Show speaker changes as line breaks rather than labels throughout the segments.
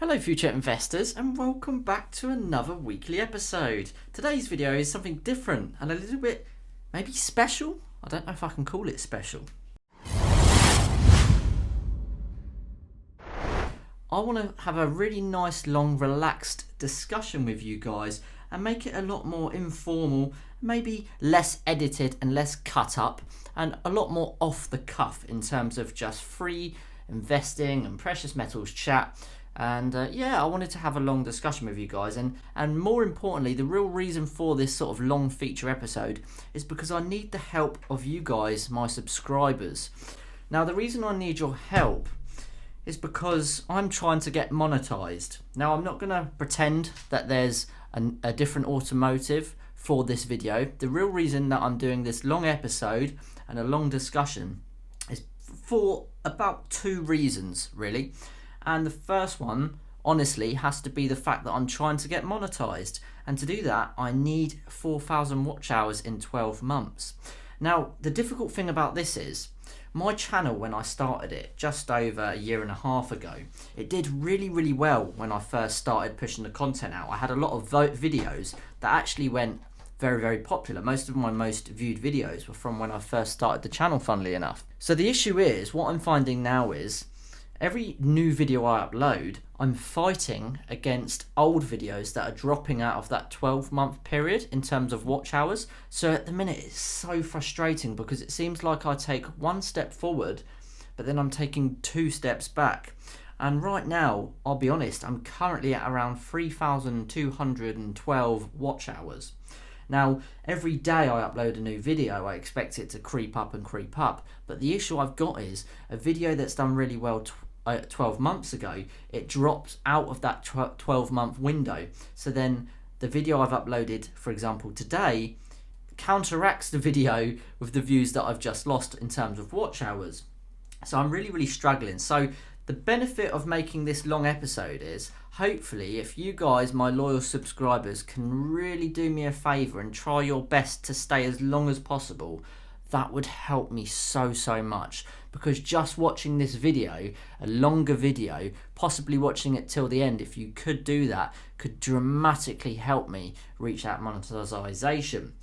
Hello future investors and welcome back to another weekly episode. Today's video is something different and a little bit maybe special. I don't know if I can call it special. I want to have a really nice long relaxed discussion with you guys and make it a lot more informal, maybe less edited and less cut up and a lot more off the cuff in terms of just free investing and precious metals chat. And I wanted to have a long discussion with you guys, and more importantly, the real reason for this sort of long feature episode is because I need the help of you guys, my subscribers. Now, the reason I need your help is because I'm trying to get monetized. Now, I'm not going to pretend that there's a different automotive for this video. The real reason that I'm doing this long episode and a long discussion is for about two reasons, really. And the first one, honestly, has to be the fact that I'm trying to get monetized. And to do that, I need 4,000 watch hours in 12 months. Now, the difficult thing about this is, my channel, when I started it just over a year and a half ago, it did really, really well when I first started pushing the content out. I had a lot of videos that actually went very, very popular. Most of my most viewed videos were from when I first started the channel, funnily enough. So the issue is, what I'm finding now is, every new video I upload, I'm fighting against old videos that are dropping out of that 12-month period in terms of watch hours. So at the minute, it's so frustrating because it seems like I take one step forward, but then I'm taking two steps back. And right now, I'll be honest, I'm currently at around 3,212 watch hours. Now, every day I upload a new video, I expect it to creep up and creep up. But the issue I've got is a video that's done really well 12 months ago, it drops out of that 12-month window. So then the video I've uploaded, for example, today, counteracts the video with the views that I've just lost in terms of watch hours. So I'm really, really struggling. So the benefit of making this long episode is, hopefully, if you guys, my loyal subscribers, can really do me a favor and try your best to stay as long as possible, that would help me so much. Because just watching this video, a longer video, possibly watching it till the end, if you could do that, could dramatically help me reach that monetization.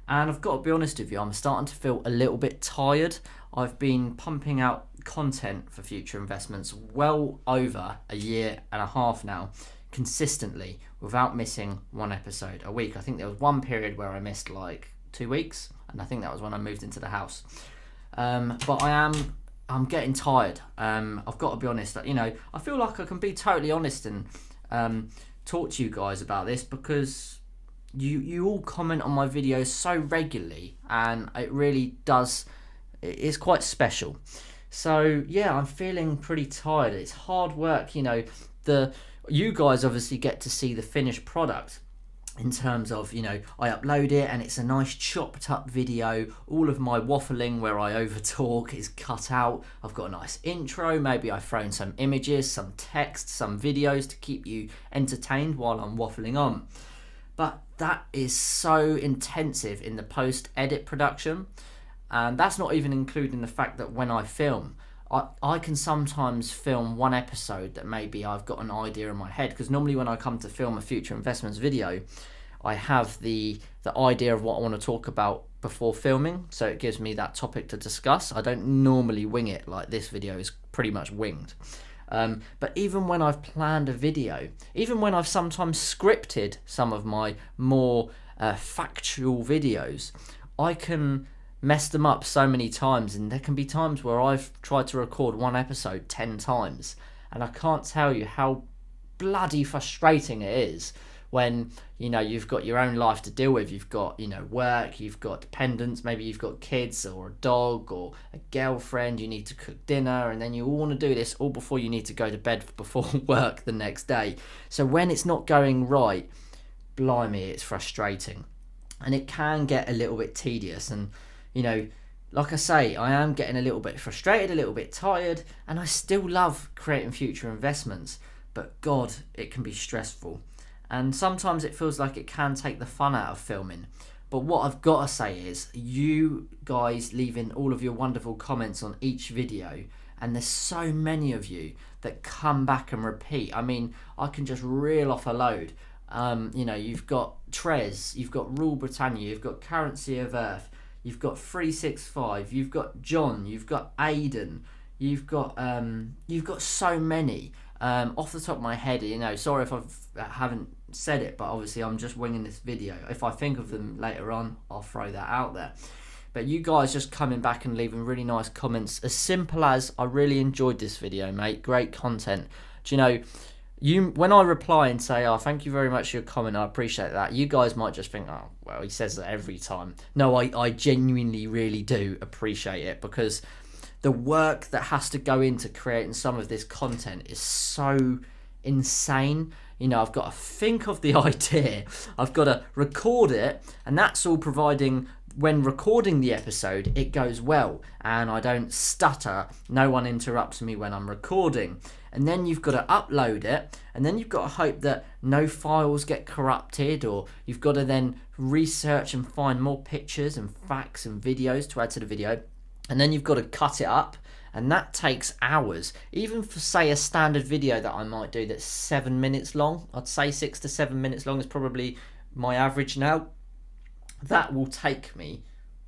And I've got to be honest with you, I'm starting to feel a little bit tired. I've been pumping out content for future investments well over a year and a half now, consistently, without missing one episode a week. I think there was one period where I missed like 2 weeks, and I think that was when I moved into the house. But I'm getting tired. I've got to be honest. That I feel like I can be totally honest and talk to you guys about this because you all comment on my videos so regularly, and it really does. It's quite special. So yeah, I'm feeling pretty tired. It's hard work. You guys obviously get to see the finished product. In terms of, I upload it and it's a nice chopped up video. All of my waffling where I over talk is cut out. I've got a nice intro. Maybe I've thrown some images, some text, some videos to keep you entertained while I'm waffling on. But that is so intensive in the post-edit production. And that's not even including the fact that when I film, I can sometimes film one episode that maybe I've got an idea in my head, because normally when I come to film a future investments video, I have the idea of what I want to talk about before filming, so it gives me that topic to discuss. I don't normally wing it like this video is pretty much winged. But even when I've planned a video, even when I've sometimes scripted some of my more factual videos, I can messed them up so many times, and there can be times where I've tried to record one episode 10 times, and I can't tell you how bloody frustrating it is when you've got your own life to deal with. You've got work, you've got dependents, maybe you've got kids or a dog or a girlfriend, you need to cook dinner, and then you all want to do this all before you need to go to bed before work the next day. So when it's not going right, blimey, it's frustrating, and it can get a little bit tedious. And like I say, I am getting a little bit frustrated, a little bit tired, and I still love creating future investments, but God, it can be stressful. And sometimes it feels like it can take the fun out of filming. But what I've got to say is, you guys leaving all of your wonderful comments on each video and there's so many of you that come back and repeat. I mean, I can just reel off a load. You've got Trez, you've got Rule Britannia, you've got Currency of Earth, you've got 365, you've got John, you've got Aiden, you've got so many. Off the top of my head, sorry if I haven't said it, but obviously I'm just winging this video. If I think of them later on, I'll throw that out there. But you guys just coming back and leaving really nice comments, as simple as, I really enjoyed this video, mate, great content. Do you know, when I reply and say, oh, thank you very much for your comment, I appreciate that, you guys might just think, oh, well, he says that every time. No, I genuinely really do appreciate it, because the work that has to go into creating some of this content is so insane. I've got to think of the idea, I've got to record it, and that's all providing when recording the episode it goes well and I don't stutter, no one interrupts me when I'm recording. And then you've got to upload it, and then you've got to hope that no files get corrupted, or you've got to then research and find more pictures and facts and videos to add to the video, and then you've got to cut it up, and that takes hours. Even for, say, a standard video that I might do that's 7 minutes long, I'd say 6 to 7 minutes long is probably my average now. That will take me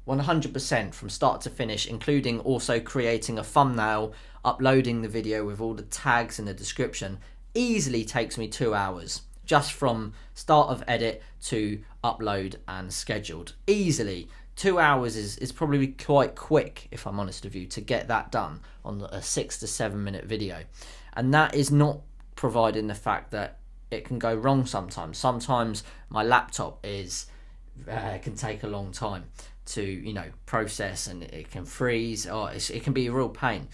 100% from start to finish, including also creating a thumbnail, uploading the video with all the tags and the description. Easily takes me 2 hours, just from start of edit to upload and scheduled. Easily. 2 hours is probably quite quick, if I'm honest with you, to get that done on a 6 to 7 minute video. And that is not providing the fact that it can go wrong sometimes. Sometimes my laptop can take a long time to process, and it can freeze, or it can be a real pain.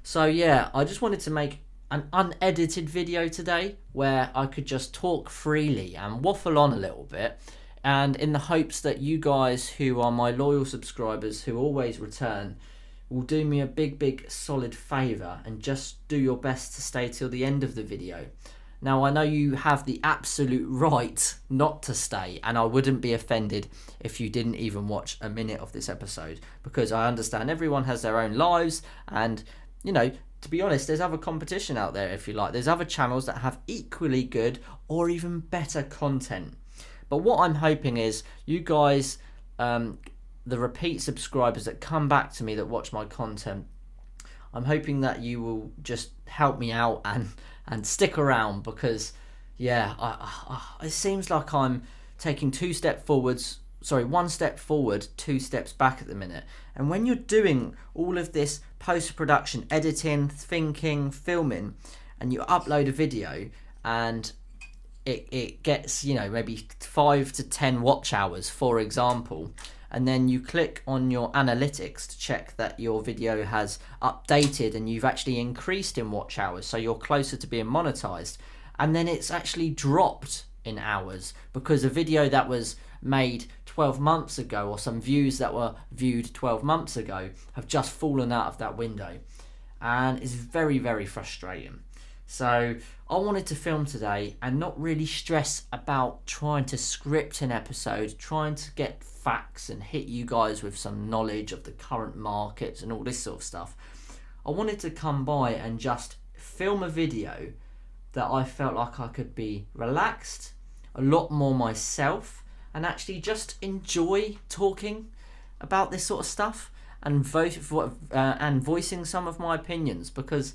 So yeah, I just wanted to make an unedited video today where I could just talk freely and waffle on a little bit, and in the hopes that you guys who are my loyal subscribers who always return will do me a big solid favour and just do your best to stay till the end of the video. Now, I know you have the absolute right not to stay, and I wouldn't be offended if you didn't even watch a minute of this episode, because I understand everyone has their own lives, and to be honest, there's other competition out there, if you like. There's other channels that have equally good or even better content. But what I'm hoping is you guys, the repeat subscribers that come back to me that watch my content, I'm hoping that you will just help me out and stick around, because yeah, it seems like I'm taking one step forward, 2 steps back at the minute. And when you're doing all of this post-production, editing, thinking, filming, and you upload a video and it gets maybe 5 to 10 watch hours, for example, and then you click on your analytics to check that your video has updated and you've actually increased in watch hours, so you're closer to being monetized, and then it's actually dropped in hours because a video that was made 12 months ago, or some views that were viewed 12 months ago, have just fallen out of that window, and it's very frustrating. So I wanted to film today and not really stress about trying to script an episode, trying to get facts and hit you guys with some knowledge of the current markets and all this sort of stuff. I wanted to come by and just film a video that I felt like I could be relaxed, a lot more myself, and actually just enjoy talking about this sort of stuff and voicing some of my opinions, because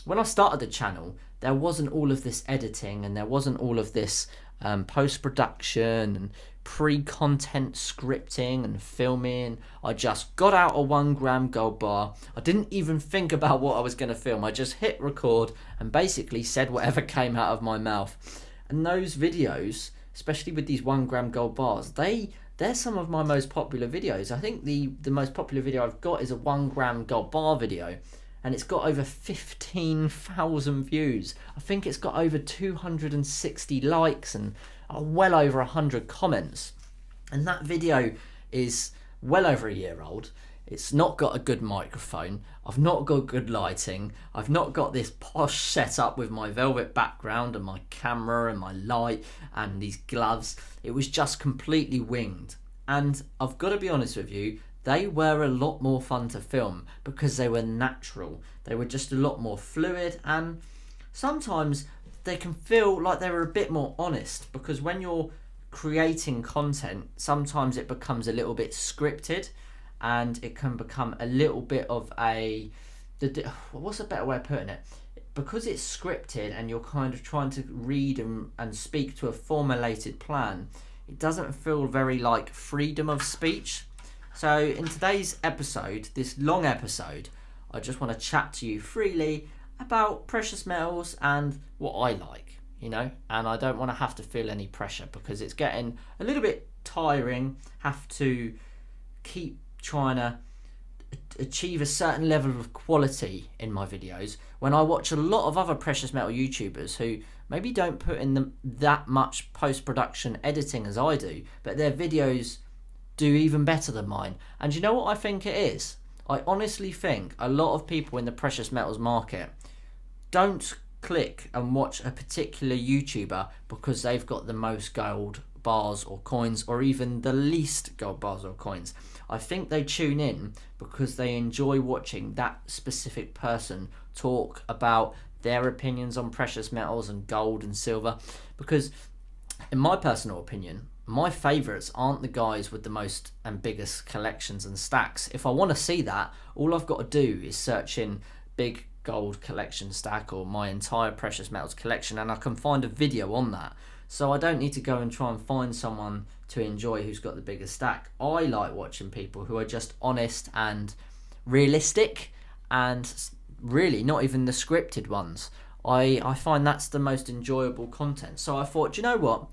when I started the channel, there wasn't all of this editing, and there wasn't all of this post-production and pre-content scripting and filming. I just got out a 1 gram gold bar. I didn't even think about what I was going to film. I just hit record and basically said whatever came out of my mouth. And those videos, especially with these 1 gram gold bars, they're some of my most popular videos. I think the most popular video I've got is a 1 gram gold bar video, and it's got over 15,000 views. I think it's got over 260 likes and well over 100 comments. And that video is well over a year old. It's not got a good microphone. I've not got good lighting. I've not got this posh setup with my velvet background and my camera and my light and these gloves. It was just completely winged. And I've got to be honest with you, they were a lot more fun to film because they were natural. They were just a lot more fluid, and sometimes they can feel like they were a bit more honest, because when you're creating content, sometimes it becomes a little bit scripted, and it can become a little bit of what's a better way of putting it? Because it's scripted and you're kind of trying to read and speak to a formulated plan, it doesn't feel very like freedom of speech. So in today's episode, this long episode, I just want to chat to you freely about precious metals and what I like, and I don't want to have to feel any pressure, because it's getting a little bit tiring, have to keep trying to achieve a certain level of quality in my videos when I watch a lot of other precious metal YouTubers who maybe don't put in that much post-production editing as I do, but their videos do even better than mine. And you know what I think it is? I honestly think a lot of people in the precious metals market don't click and watch a particular YouTuber because they've got the most gold bars or coins, or even the least gold bars or coins. I think they tune in because they enjoy watching that specific person talk about their opinions on precious metals and gold and silver. Because in my personal opinion, my favourites aren't the guys with the most and biggest collections and stacks. If I want to see that, all I've got to do is search in big gold collection stack or my entire precious metals collection, and I can find a video on that. So I don't need to go and try and find someone to enjoy who's got the biggest stack. I like watching people who are just honest and realistic, and really not even the scripted ones. I find that's the most enjoyable content. So I thought, you know what?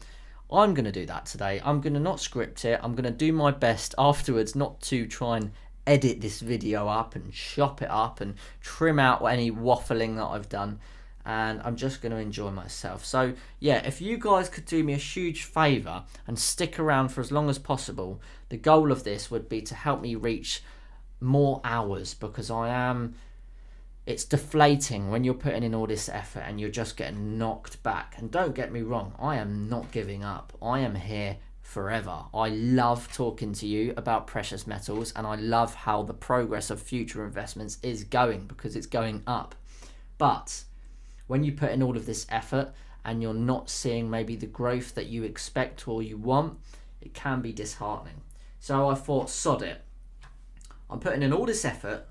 I'm going to do that today. I'm going to not script it. I'm going to do my best afterwards not to try and edit this video up and chop it up and trim out any waffling that I've done. And I'm just going to enjoy myself. So yeah, if you guys could do me a huge favour and stick around for as long as possible, the goal of this would be to help me reach more hours, because it's deflating when you're putting in all this effort and you're just getting knocked back. And don't get me wrong, I am not giving up. I am here forever. I love talking to you about precious metals, and I love how the progress of future investments is going, because it's going up. But when you put in all of this effort and you're not seeing maybe the growth that you expect or you want, it can be disheartening. So I thought, sod it. I'm putting in all this effort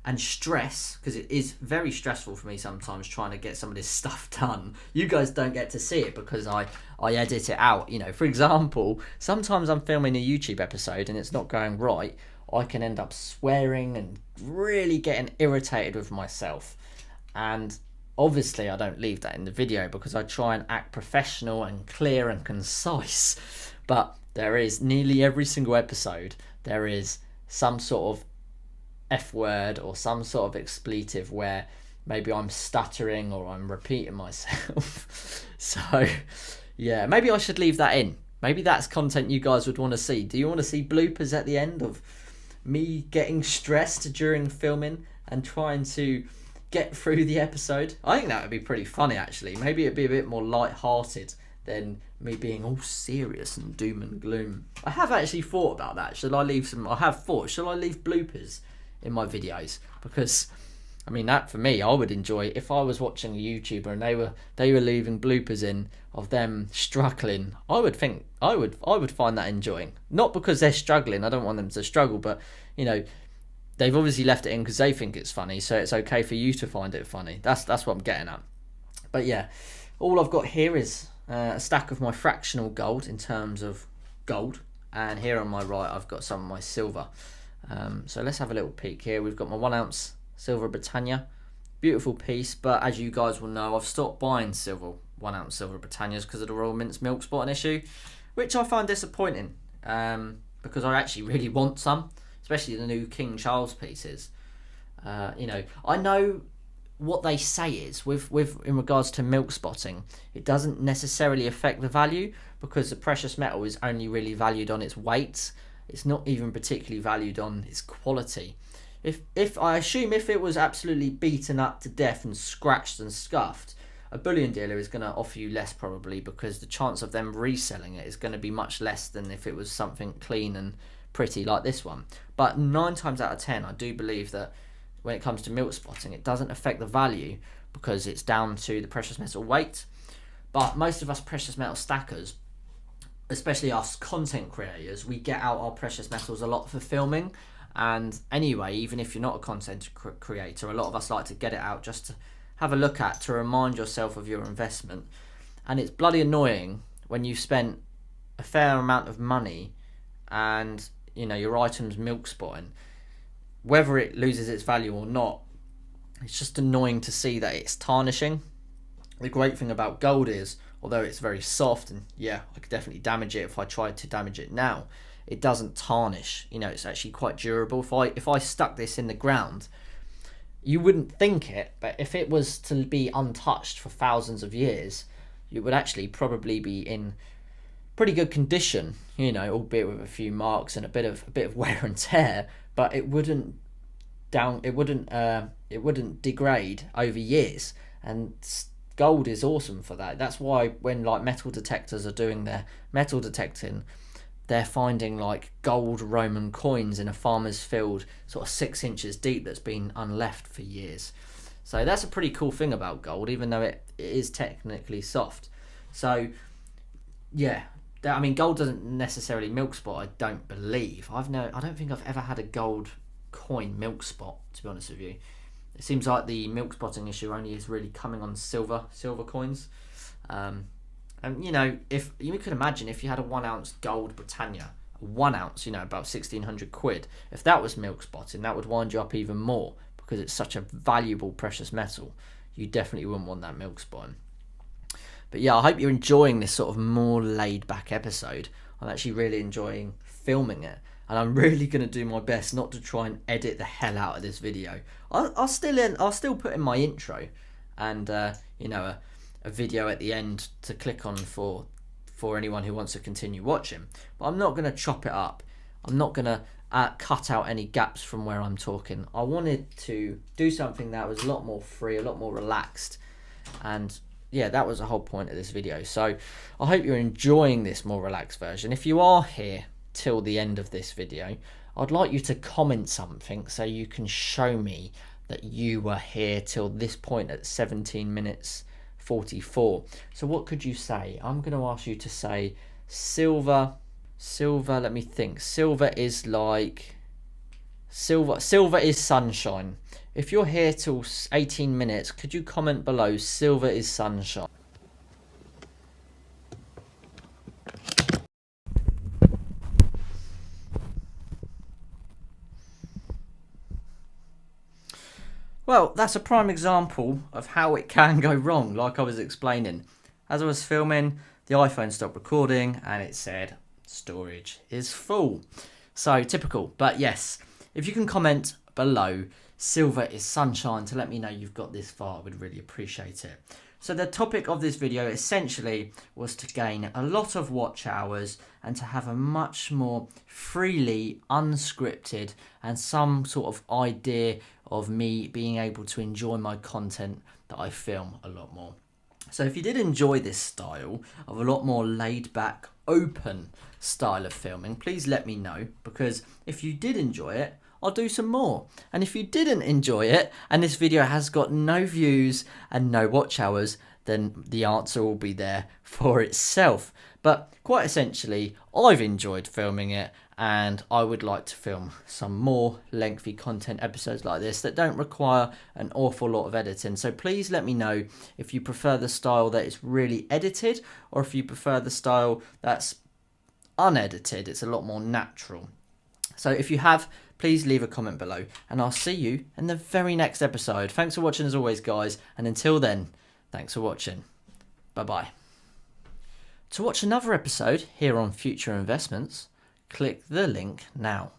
and stress, because it is very stressful for me sometimes trying to get some of this stuff done. You guys don't get to see it because I edit it out. For example, sometimes I'm filming a YouTube episode and it's not going right. I can end up swearing and really getting irritated with myself. And obviously I don't leave that in the video because I try and act professional and clear and concise. But there is nearly every single episode, there is some sort of F word or some sort of expletive where maybe I'm stuttering or I'm repeating myself. So yeah, maybe I should leave that in. Maybe that's content you guys would want to see. Do you want to see bloopers at the end of me getting stressed during filming and trying to get through the episode? I think that would be pretty funny, actually. Maybe it'd be a bit more light-hearted than me being all serious and doom and gloom. I have actually thought about that. Shall I leave bloopers in my videos? Because I mean, that for me, I would enjoy if I was watching a YouTuber and they were leaving bloopers in of them struggling. I would find that enjoying. Not because they're struggling, I don't want them to struggle, but they've obviously left it in because they think it's funny, so it's okay for you to find it funny. That's what I'm getting at. But yeah, all I've got here is a stack of my fractional gold in terms of gold, and here on my right I've got some of my silver. So let's have a little peek here. We've got my 1 ounce silver Britannia, beautiful piece, but as you guys will know, I've stopped buying 1 ounce silver Britannias because of the Royal Mint's milk spotting issue, which I find disappointing, because I actually really want some, especially the new King Charles pieces. I know what they say is with in regards to milk spotting, it doesn't necessarily affect the value because the precious metal is only really valued on its weight. It's not even particularly valued on its quality. If I assume if it was absolutely beaten up to death and scratched and scuffed, a bullion dealer is going to offer you less probably, because the chance of them reselling it is going to be much less than if it was something clean and pretty like this one. But 9 times out of 10, I do believe that when it comes to milk spotting, it doesn't affect the value because it's down to the precious metal weight. But most of us precious metal stackers, especially us content creators, we get out our precious metals a lot for filming. And anyway, even if you're not a content creator, a lot of us like to get it out just to have a look at, to remind yourself of your investment. And it's bloody annoying when you've spent a fair amount of money and your item's milk spotting, whether it loses its value or not. It's just annoying to see that it's tarnishing. The great thing about gold is, although it's very soft, and yeah, I could definitely damage it if I tried to damage it now, it doesn't tarnish. It's actually quite durable. If I stuck this in the ground, you wouldn't think it, but if it was to be untouched for thousands of years, it would actually probably be in pretty good condition, albeit with a few marks and a bit of wear and tear, but it wouldn't degrade over years. And gold is awesome for that. That's why when like metal detectors are doing their metal detecting, they're finding like gold Roman coins in a farmer's field sort of 6 inches deep that's been unleft for years. So that's a pretty cool thing about gold, even though it is technically soft. So yeah, gold doesn't necessarily milk spot, I don't believe. I don't think I've ever had a gold coin milk spot, to be honest with you. It seems like the milk spotting issue only is really coming on silver coins. And if you could imagine if you had a 1 ounce gold Britannia, 1 ounce, about 1,600 quid, if that was milk spotting, that would wind you up even more because it's such a valuable precious metal. You definitely wouldn't want that milk spotting. But yeah, I hope you're enjoying this sort of more laid back episode. I'm actually really enjoying filming it, and I'm really going to do my best not to try and edit the hell out of this video. I'll still put in my intro and a video at the end to click on for anyone who wants to continue watching. But I'm not going to chop it up. I'm not going to cut out any gaps from where I'm talking. I wanted to do something that was a lot more free, a lot more relaxed, and yeah, that was the whole point of this video. So I hope you're enjoying this more relaxed version. If you are here till the end of this video, I'd like you to comment something so you can show me that you were here till this point at 17 minutes 44. So what could you say? I'm going to ask you to say silver, let me think. Silver is sunshine. If you're here till 18 minutes, could you comment below silver is sunshine? Well, that's a prime example of how it can go wrong, like I was explaining. As I was filming, the iPhone stopped recording and it said storage is full. So typical, but yes, if you can comment below silver is sunshine to let me know you've got this far, I would really appreciate it. So the topic of this video essentially was to gain a lot of watch hours and to have a much more freely unscripted and some sort of idea of me being able to enjoy my content that I film a lot more. So if you did enjoy this style of a lot more laid back, open style of filming, please let me know, because if you did enjoy it, I'll do some more. And if you didn't enjoy it and this video has got no views and no watch hours, then the answer will be there for itself. But quite essentially, I've enjoyed filming it, and I would like to film some more lengthy content episodes like this that don't require an awful lot of editing. So please let me know if you prefer the style that is really edited, or if you prefer the style that's unedited. It's a lot more natural. So if you have, please leave a comment below, and I'll see you in the very next episode. Thanks for watching as always, guys, and until then, thanks for watching. Bye-bye. To watch another episode here on Future Investments, click the link now.